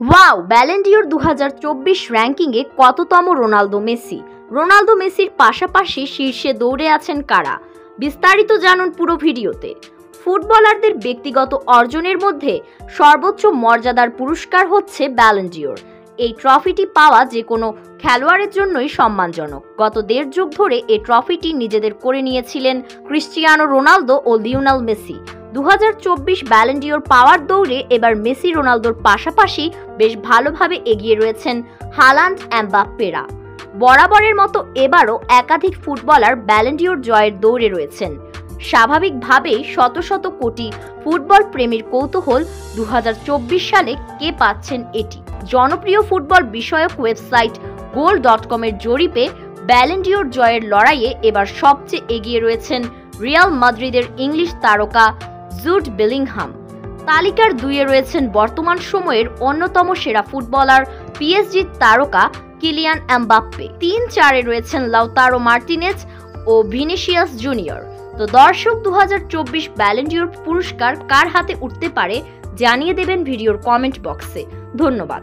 Wow, Ballon d'Or 2024 র্যাঙ্কিংয়ে কততম Ronaldo মেসির পাশাপাশি শীর্ষে দৌড়ে আছেন কারা? বিস্তারিত জানুন পুরো ভিডিওতে। ফুটবলারদের ব্যক্তিগত অর্জনের মধ্যে সর্বোচ্চ মর্যাদার পুরস্কার হচ্ছে ব্যালন ডিওর। এই ট্রফিটি পাওয়া যে কোনো খেলোয়াড়ের জন্যই সম্মানজনক। গত 1.5 যুগ ধরে এই ট্রফিটি নিজেদের করে নিয়েছিলেন ক্রিস্টিয়ানো রোনালদো ও লিওনেল মেসি। 2024 ব্যালন ডিওর পাওয়ার দৌড়ে এবার মেসি রোনালদোর পাশাপাশি বেশ ভালোভাবে এগিয়ে রয়েছেন হালান্ড, এমবাপ্পেরা। বরাবরের মতো এবারও একাধিক ফুটবলার ব্যালন ডিওর জয়ের দৌড়ে রয়েছেন। স্বাভাবিকভাবেই শত শত কোটি ফুটবল প্রেমীর কৌতূহল 2024 সালে কে পাচ্ছেন এটি। জনপ্রিয় ফুটবল বিষয়ক ওয়েবসাইট goal.com এর জরিপে ব্যালন ডিওর জয়ের লড়াইয়ে এবার সবচেয়ে এগিয়ে রয়েছেন রিয়াল মাদ্রিদের ইংলিশ তারকা জুড বেলিংহাম। তালিকার 2-এ রয়েছেন বর্তমান সময়ের অন্যতম সেরা ফুটবলার পিএসজির তারকা কিলিয়ান এমবাপ্পে। 3-4-এ রয়েছেন লাউতারো মার্টিনেজ ও ভিনিসিয়াস জুনিয়র। তো দর্শক, 2024 ব্যালন ডিওর পুরস্কার কার হাতে উঠতে পারে জানিয়ে দেবেন ভিডিওর কমেন্ট বক্সে। ধন্যবাদ।